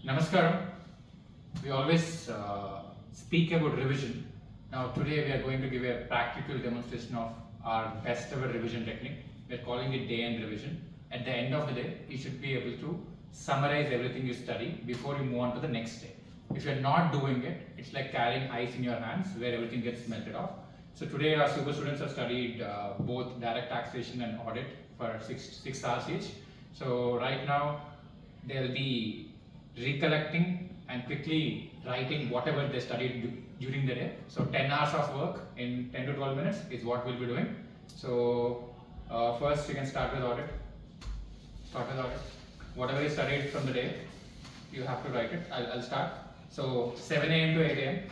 Namaskaram. We always speak about revision. Now today we are going to give a practical demonstration of our best ever revision technique. We are calling it day end revision. At the end of the day, you should be able to summarize everything you study before you move on to the next day. If you are not doing it, it's like carrying ice in your hands where everything gets melted off. So today our super students have studied both direct taxation and audit for six hours each. So right now they'll be recollecting and quickly writing whatever they studied during the day. So 10 hours of work in 10 to 12 minutes is what we'll be doing. So first you can start with audit. Whatever you studied from the day, you have to write it. I'll start. So 7 a.m. to 8 a.m.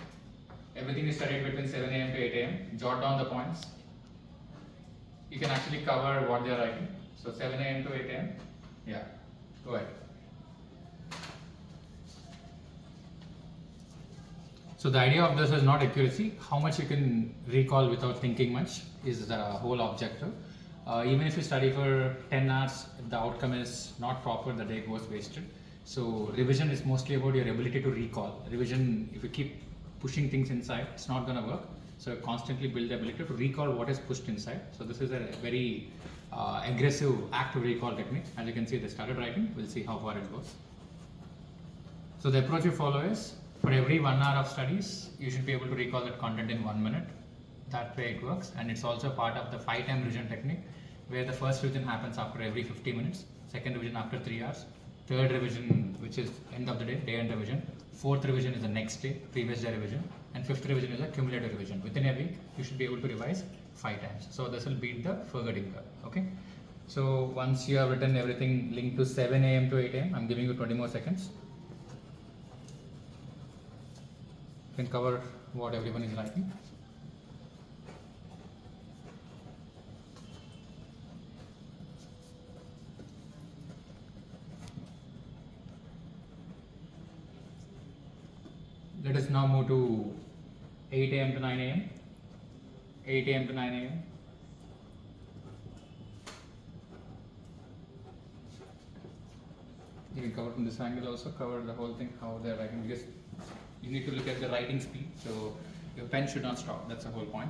Everything you studied between 7 a.m. to 8 a.m. Jot down the points. You can actually cover what they are writing. So 7 a.m. to 8 a.m. Yeah, go ahead. So the idea of this is not accuracy. How much you can recall without thinking much is the whole objective. Even if you study for 10 hours, if the outcome is not proper, the day goes wasted. So revision is mostly about your ability to recall. Revision, if you keep pushing things inside, it's not going to work. So constantly build the ability to recall what is pushed inside. So this is a very aggressive active recall technique. As you can see, they started writing. We'll see how far it goes. So the approach you follow is, for every 1 hour of studies, you should be able to recall that content in 1 minute. That way it works, and it's also part of the 5-time revision technique, where the first revision happens after every 50 minutes, second revision after 3 hours, third revision, which is end of the day end revision, fourth revision is the next day, previous day revision, and fifth revision is a cumulative revision. Within a week, you should be able to revise 5 times. So this will beat the forgetting curve. Okay. So once you have written everything linked to 7 a.m. to 8 a.m., I'm giving you 20 more seconds. You can cover what everyone is writing. Let us now move to 8 a.m. to 9 a.m. 8 a.m. to 9 a.m. You can cover from this angle also, cover the whole thing, how they're writing, because you need to look at the writing speed, so your pen should not stop. That's the whole point.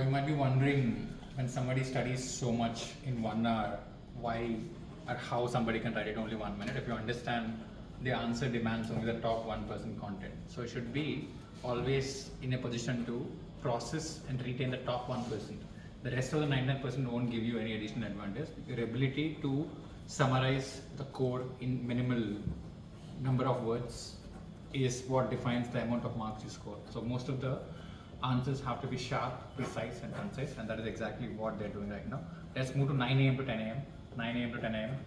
You might be wondering, when somebody studies so much in 1 hour, why or how somebody can write it only 1 minute. If you understand, the answer demands only the top 1% content. So you should be always in a position to process and retain the top 1%. The rest of the 99% won't give you any additional advantage. Your ability to summarize the code in minimal number of words is what defines the amount of marks you score. So most of the answers have to be sharp, precise and concise, and that is exactly what they're doing right now. Let's move to 9 a.m. to 10 a.m. 9 a.m. to 10 a.m.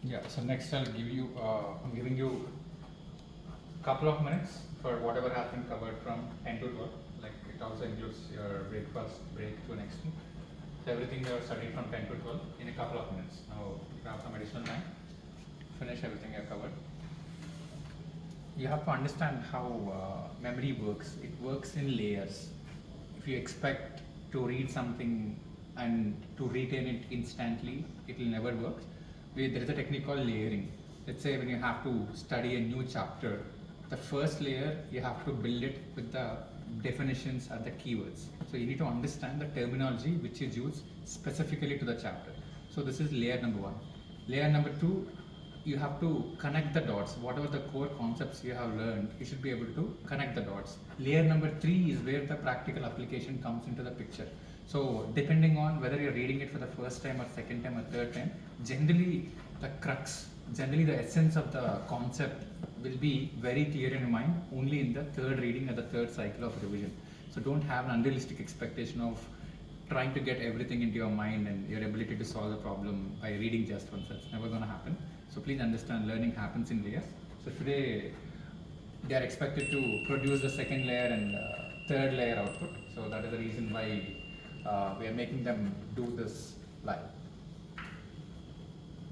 Yeah, so next I'll give you, I'm giving you a couple of minutes for whatever has been covered from 10 to 12. Like it also includes your breakfast break to next week. So everything you have studied from 10 to 12 in a couple of minutes. components. Now grab some additional time. Finish everything you have covered. You have to understand how memory works. It works in layers. If you expect to read something and to retain it instantly, it will never work. There is a technique called layering. Let's say when you have to study a new chapter, the first layer you have to build it with the definitions and the keywords. So you need to understand the terminology which is used specifically to the chapter. So this is layer number one. Layer number two, you have to connect the dots. Whatever the core concepts you have learned, you should be able to connect the dots. Layer number three is where the practical application comes into the picture. So depending on whether you're reading it for the first time or second time or third time, generally the crux, generally the essence of the concept will be very clear in your mind only in the third reading or the third cycle of revision. So don't have an unrealistic expectation of trying to get everything into your mind and your ability to solve the problem by reading just once. That's never going to happen. So please understand, learning happens in layers. So today they are expected to produce the second layer and third layer output. So that is the reason why we are making them do this live.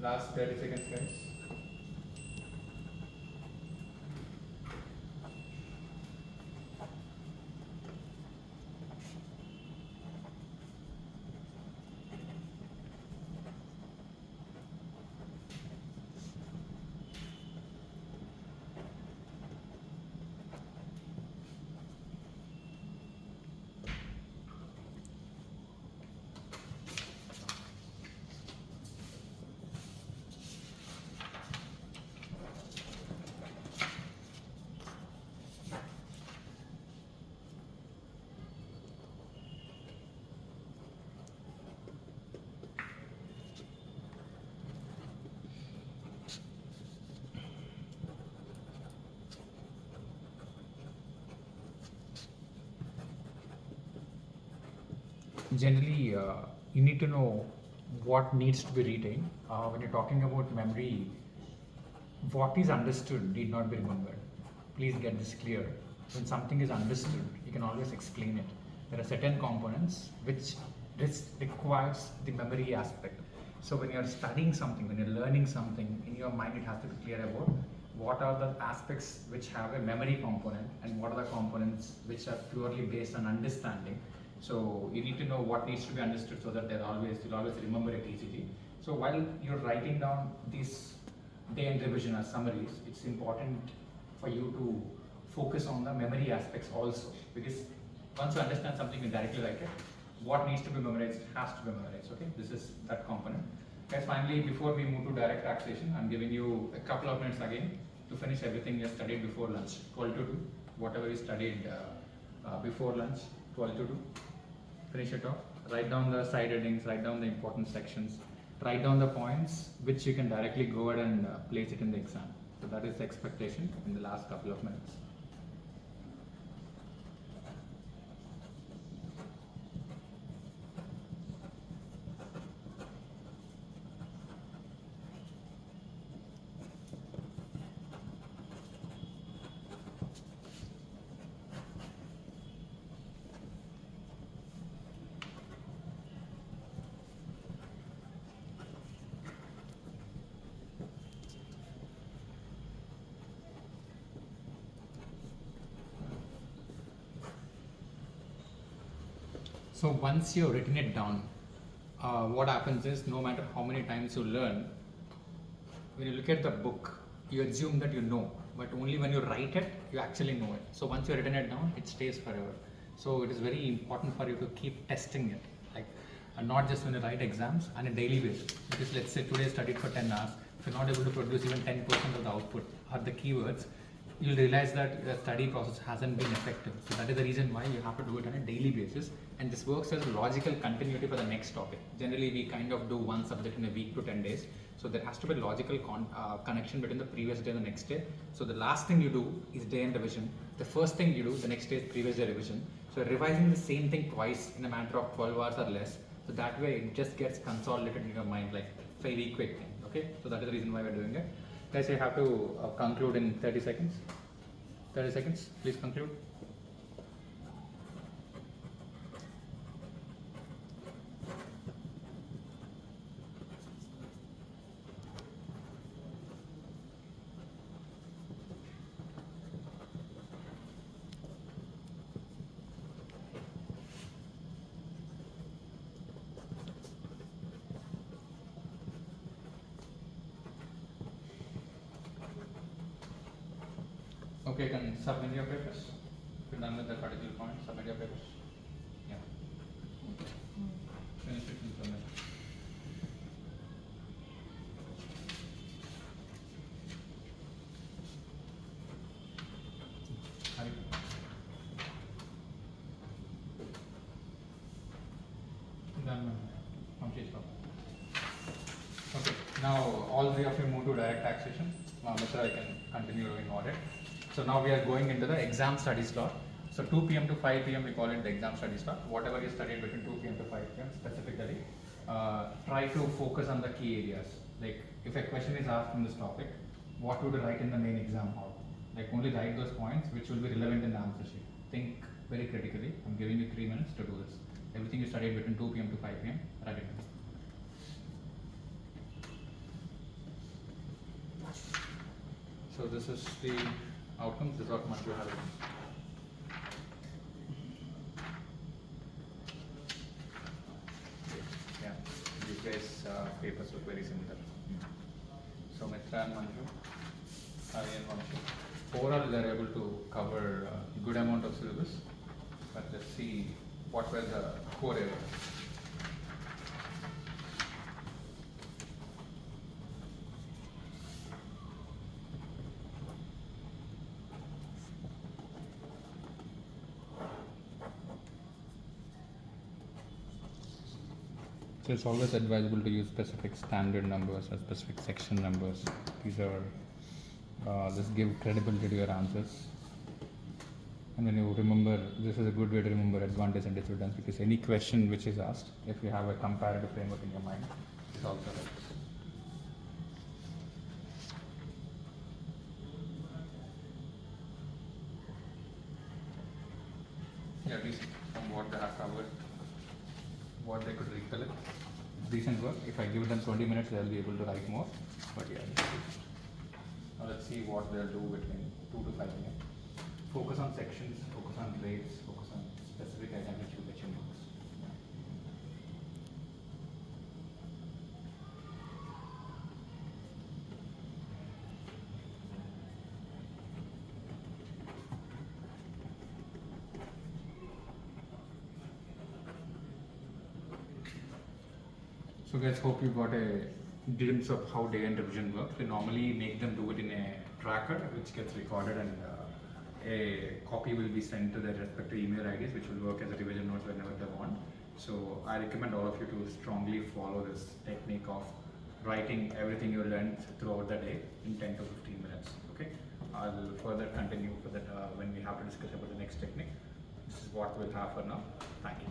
Last 30 seconds, guys. Generally, you need to know what needs to be retained. When you're talking about memory, what is understood need not be remembered. Please get this clear. When something is understood, you can always explain it. There are certain components which requires the memory aspect. So when you're studying something, when you're learning something, in your mind it has to be clear about what are the aspects which have a memory component and what are the components which are purely based on understanding. So you need to know what needs to be understood so that you'll always remember it easily. So while you're writing down these day-end revision as summaries, it's important for you to focus on the memory aspects also, because once you understand something, you directly write it. What needs to be memorized has to be memorized. Okay, this is that component. Guys, finally, before we move to direct taxation, I'm giving you a couple of minutes again to finish everything you studied before lunch, 12 to 2. Whatever you studied before lunch, 12 to 2. Finish it off. Write down the side headings, write down the important sections, write down the points which you can directly go ahead and place it in the exam. So that is the expectation in the last couple of minutes. So once you've written it down, what happens is no matter how many times you learn, when you look at the book, you assume that you know, but only when you write it, you actually know it. So once you've written it down, it stays forever. So it is very important for you to keep testing it, like not just when you write exams on a daily basis. Because let's say today I studied for 10 hours, if you're not able to produce even 10% of the output or the keywords, you'll realize that the study process hasn't been effective. So that is the reason why you have to do it on a daily basis, and this works as a logical continuity for the next topic. Generally, we kind of do one subject in a week to 10 days. So there has to be a logical connection between the previous day and the next day. So the last thing you do is day end revision. The first thing you do the next day is previous day revision. So revising the same thing twice in a matter of 12 hours or less. So that way it just gets consolidated in your mind like very quick thing. Okay, so that is the reason why we're doing it. Guys, you have to conclude in 30 seconds. 30 seconds, please conclude. Okay, you can submit your papers. If you're done with the particular point, submit your papers. Yeah. Finish it and submit. Hari. Done. Complete. Okay, now all three of you move to direct taxation. Mr. I can continue doing audit. So now we are going into the exam study slot. So 2 p.m. to 5 p.m. we call it the exam study slot. Whatever you studied between 2 p.m. to 5 p.m. specifically, try to focus on the key areas. Like if a question is asked from this topic, what would you write in the main exam hall? Like only write those points which will be relevant in the answer sheet. Think very critically. I'm giving you 3 minutes to do this. Everything you studied between 2 p.m. to 5 p.m. write it down. So this is the outcomes. This is what much you have. Yeah, these guys' papers look very similar. So Mitra and Manju, Hari and Vanshu. Overall, they are able to cover a good amount of syllabus. But let's see what were the core areas. So it's always advisable to use specific standard numbers or specific section numbers. These are just give credibility to your answers. And then you remember, this is a good way to remember advantage and disadvantage, because any question which is asked, if you have a comparative framework in your mind, it also helps. Yeah, at least from what they have covered, what they could recollect. Decent work. If I give them 20 minutes, they'll be able to write more. But yeah, now let's see what they'll do between 2 to 5 minutes. Focus on sections, focus on grades, focus on specific items which will get you marks. So guys, hope you got a glimpse of how day-end revision works. We normally make them do it in a tracker which gets recorded, and a copy will be sent to their respective email IDs, which will work as a revision notes whenever they want. So I recommend all of you to strongly follow this technique of writing everything you learned throughout the day in 10 to 15 minutes. Okay, I'll further continue for that when we have to discuss about the next technique. This is what we'll have for now. Thank you.